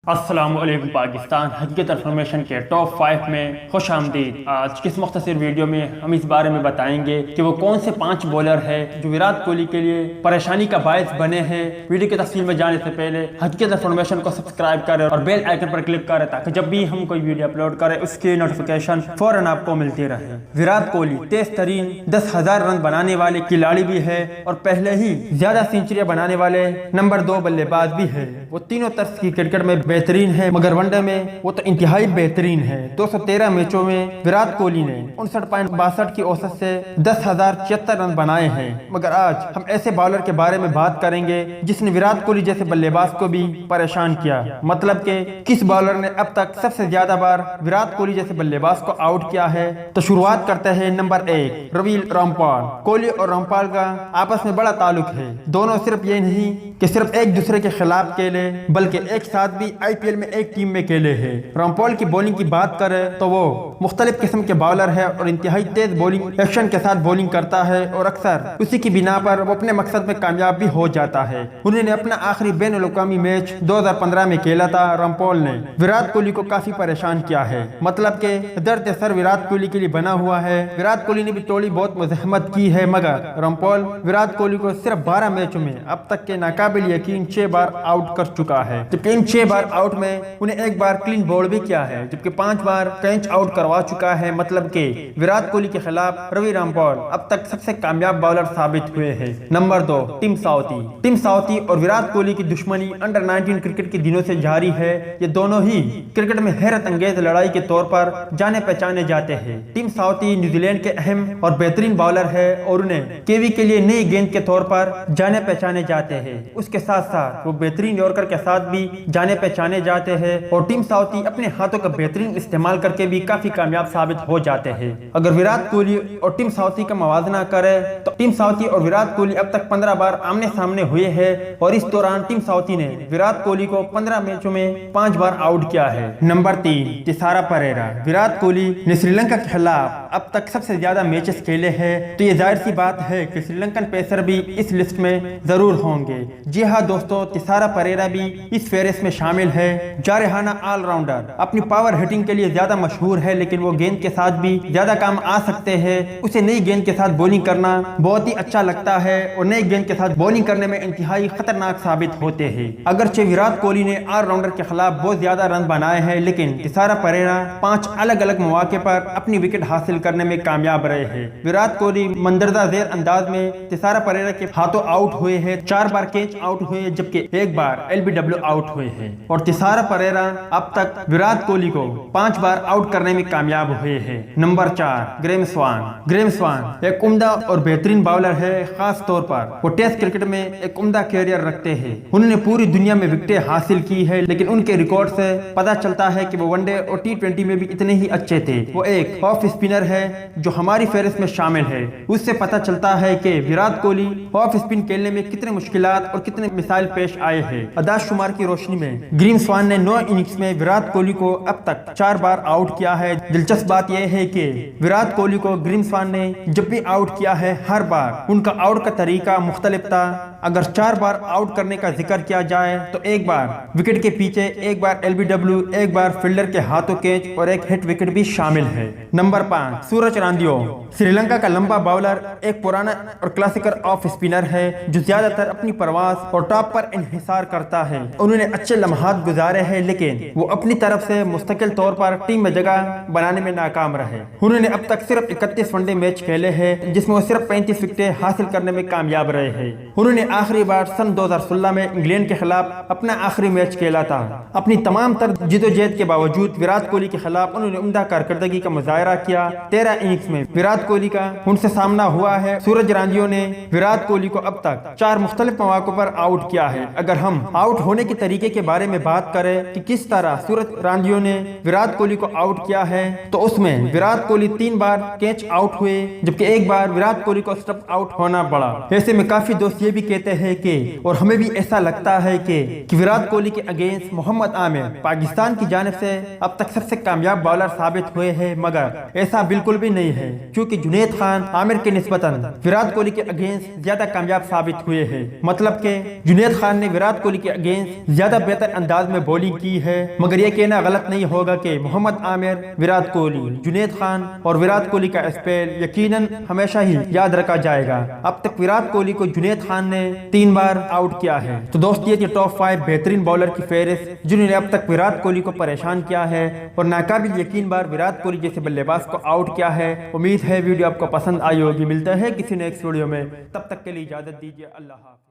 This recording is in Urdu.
السلام علیکم پاکستان حقیقت انفارمیشن کے ٹاپ 5 میں خوش آمدید۔ آج کس مختصر ویڈیو میں ہم اس بارے میں بتائیں گے کہ وہ کون سے 5 بولر ہیں جو وراٹ کوہلی کے لیے پریشانی کا باعث بنے ہیں۔ ویڈیو کی تفصیل میں جانے سے پہلے حقیقت انفارمیشن کو سبسکرائب کریں اور بیل آئیکن پر کلک کریں تاکہ جب بھی ہم کوئی ویڈیو اپلوڈ کریں اس کی نوٹیفیکیشن فوراً آپ کو ملتی رہے۔ وراٹ کوہلی تیز ترین 10,000 رن بنانے والے کھلاڑی بھی ہے اور پہلے ہی زیادہ سینچریاں بنانے والے نمبر 2 بلے باز بھی ہے۔ وہ تینوں طرز کی کرکٹ میں بہترین ہے، مگر ون ڈے میں وہ تو انتہائی بہترین ہے۔ 213 میچوں میں وراٹ کوہلی نے 59.62 کی اوسط سے 10,074 رن بنائے ہیں۔ مگر آج ہم ایسے بالر کے بارے میں بات کریں گے جس نے وراٹ کوہلی جیسے بلے باز کو بھی پریشان کیا، مطلب کہ کس بالر نے اب تک سب سے زیادہ بار وراٹ کوہلی جیسے بلے باز کو آؤٹ کیا ہے۔ تو شروعات کرتے ہیں نمبر 1 روی رامپال۔ کوہلی اور رامپال کا آپس میں بڑا تعلق ہے۔ دونوں صرف یہ نہیں کہ صرف ایک دوسرے کے خلاف کھیلے بلکہ ایک ساتھ بھی آئی پی ایل میں ایک ٹیم میں کھیلے ہیں۔ رامپال کی بولنگ کی بات کریں تو وہ مختلف قسم کے بالر ہے اور انتہائی تیز بولنگ ایکشن کے ساتھ بولنگ کرتا ہے اور اکثر اسی کی بنا پر وہ اپنے مقصد میں کامیاب بھی ہو جاتا ہے۔ انہوں نے اپنا آخری بین الاقوامی میچ 2015 میں کھیلا تھا۔ رامپال نے وراٹ کوہلی کو کافی پریشان کیا ہے، مطلب کہ درد سر وراٹ کوہلی کے لیے بنا ہوا ہے۔ وراٹ کوہلی نے بھی تھوڑی بہت مزاحمت کی ہے، مگر رامپال وراٹ کوہلی کو صرف 12 میچوں میں اب تک کے ناقابل یقین 6 بار آؤٹ کر چکا ہے، جبکہ ان 6 بار آؤٹ میں انہیں ایک بار کلین بولڈ بھی کیا ہے، جبکہ 5 بار کیچ آؤٹ کروا چکا ہے۔ مطلب کہ وراٹ کوہلی کے خلاف روی رامپال اب تک سب سے کامیاب بالر ثابت ہوئے ہیں۔ Number 2 Tim Southee. Tim Southee اور وراٹ کوہلی کی دشمنی انڈر 19 کرکٹ کے دنوں سے جاری ہے۔ یہ دونوں ہی کرکٹ میں حیرت انگیز لڑائی کے طور پر جانے پہچانے جاتے ہیں۔ ٹیم ساؤتھی نیوزی لینڈ کے اہم اور بہترین بالر ہے اور انہیں کیوی کے لیے نئی گیند کے طور پر جانے پہچانے جاتے ہیں۔ اس کے ساتھ ساتھ وہ بہترین یارکر کے ساتھ بھی جانے پہچانے جاتے ہیں اور ٹیم ساؤتھی اپنے ہاتھوں کا بہترین استعمال کر کے بھی کافی کامیاب ثابت ہو جاتے ہیں۔ اگر وراٹ کوہلی اور ٹیم ساؤتھی کا موازنہ کرے تو ٹیم ساؤتھی اور وراٹ کوہلی اب تک 15 بار آمنے سامنے ہوئے ہیں اور اس دوران ٹیم ساؤتھی نے وراٹ کوہلی کو 15 میچوں میں 5 بار آؤٹ کیا ہے۔ نمبر 3 تسارا پریرا۔ وراٹ کوہلی نے سری لنکا کے خلاف اب تک سب سے زیادہ میچز کھیلے ہیں، تو یہ ظاہر سی بات ہے کہ سری لنکن پیسر بھی اس لسٹ میں ضرور ہوں گے۔ جی ہاں دوستو، تسارا پریرا بھی اس فہرست میں شامل ہے۔ جارحانہ آل راؤنڈر اپنی پاور ہٹنگ کے لیے زیادہ مشہور ہے، لیکن وہ گیند کے ساتھ بھی زیادہ کام آ سکتے ہیں۔ اسے نئی گیند کے ساتھ بولنگ کرنا بہت ہی اچھا لگتا ہے اور نئی گیند کے ساتھ بولنگ کرنے میں انتہائی خطرناک ثابت ہوتے ہیں۔ اگرچہ وراٹ کوہلی نے آل راؤنڈر کے خلاف بہت زیادہ رن بنائے ہیں، لیکن تسارا پریرا 5 الگ الگ مواقع پر اپنی وکٹ حاصل کرنے میں کامیاب رہے ہیں۔ وراٹ کوہلی مندرجہ ذیل انداز میں تسارا پریرا کے ہاتھوں آؤٹ ہوئے ہیں، 4 بار کیچ آؤٹ ہوئے جبکہ 1 بار LBW آؤٹ ہوئے ہیں، اور تسارا پریرا اب تک وراٹ کوہلی کو 5 بار آؤٹ کرنے میں کامیاب ہوئے ہیں۔ نمبر 4 گریم سوان۔ گریم سوان ایک عمدہ اور بہترین باؤلر ہے، خاص طور پر وہ ٹیسٹ کرکٹ میں ایک عمدہ کیریئر رکھتے ہیں۔ انہوں نے پوری دنیا میں وکٹیں حاصل کی ہے، لیکن ان کے ریکارڈ سے پتہ چلتا ہے کہ وہ ون ڈے اور T20 میں بھی اتنے ہی اچھے تھے۔ وہ ایک آف اسپنر ہے جو ہماری فہرست میں شامل ہے۔ اس سے پتہ چلتا ہے کہ وراٹ کوہلی آف اسپن کھیلنے میں کتنے مشکلات اور کتنے مسائل پیش آئے ہیں۔ اعداد شمار کی روشنی میں گریم سوان نے 9 اننگز میں وراٹ کوہلی کو اب تک 4 بار آؤٹ کیا ہے۔ دلچسپ بات یہ ہے کہ وراٹ کوہلی کو گریم سوان نے جب بھی آؤٹ کیا ہے ہر بار ان کا آؤٹ کا طریقہ مختلف تھا۔ اگر 4 بار آؤٹ کرنے کا ذکر کیا جائے تو 1 بار وکٹ کے پیچھے، 1 بار LBW، 1 بار فیلڈر کے ہاتھوں کیچ اور 1 ہٹ وکٹ بھی شامل ہے۔ نمبر 5 سورج راندیو۔ سری لنکا کا لمبا باؤلر ایک پرانا اور کلاسیکل آف اسپنر ہے جو زیادہ تر اپنی پرواز اور ٹاپ پر انحصار کرتا ہے۔ انہوں نے اچھے لمحات گزارے ہیں، لیکن وہ اپنی طرف سے مستقل طور پر ٹیم میں جگہ بنانے میں ناکام رہے۔ انہوں نے اب تک صرف 31 ون ڈے میچ کھیلے ہیں جس میں وہ صرف 35 وکٹیں حاصل کرنے میں کامیاب رہے ہیں۔ انہوں نے آخری بار سن 2016 میں انگلینڈ کے خلاف اپنا آخری میچ کھیلا تھا۔ اپنی تمام تر جدوجہد کے باوجود وراٹ کوہلی کے خلاف انہوں نے عمدہ کارکردگی کا مظاہرہ کیا۔ 13 اننگز میں وراٹ کوہلی کا ان سے سامنا ہوا ہے۔ سورج راندیو نے وراٹ کوہلی کو اب تک 4 مختلف مواقع پر آؤٹ کیا ہے۔ اگر ہم آؤٹ ہونے کے طریقے کے بارے میں بات کریں کہ کس طرح سورج راندیو نے وراٹ کوہلی کو آؤٹ کیا ہے، تو اس میں وراٹ کوہلی 3 بار کیچ آؤٹ ہوئے جبکہ 1 بار وراٹ کوہلی کو اسٹمپ آؤٹ ہونا پڑا۔ ایسے میں کافی دوست یہ بھی کہتے کہتے ہیں کہ اور ہمیں بھی ایسا لگتا ہے کہ وراٹ کوہلی کے اگینسٹ محمد عامر پاکستان کی جانب سے اب تک سب سے کامیاب بالر ثابت ہوئے ہیں، مگر ایسا بالکل بھی نہیں ہے، کیونکہ جنید خان عامر کے نسبتاً وراٹ کوہلی کے اگینسٹ زیادہ کامیاب ثابت ہوئے ہیں۔ مطلب کہ جنید خان نے وراٹ کوہلی کے اگینسٹ زیادہ بہتر انداز میں بولنگ کی ہے، مگر یہ کہنا غلط نہیں ہوگا کہ محمد عامر، وراٹ کوہلی، جنید خان اور وراٹ کوہلی کا اسپیل یقیناً ہمیشہ ہی یاد رکھا جائے گا۔ اب تک وراٹ کوہلی کو جنید خان نے 3 بار آؤٹ کیا ہے۔ تو دوست یہ تھی ٹاپ 5 بہترین بالر کی فہرست جنہوں نے اب تک وراٹ کوہلی کو پریشان کیا ہے اور ناقابل یقین بار وراٹ کوہلی جیسے بلے باز کو آؤٹ کیا ہے۔ امید ہے ویڈیو آپ کو پسند آئی ہوگی۔ ملتا ہے کسی نیکسٹ ویڈیو میں، تب تک کے لیے اجازت دیجیے، اللہ حافظ۔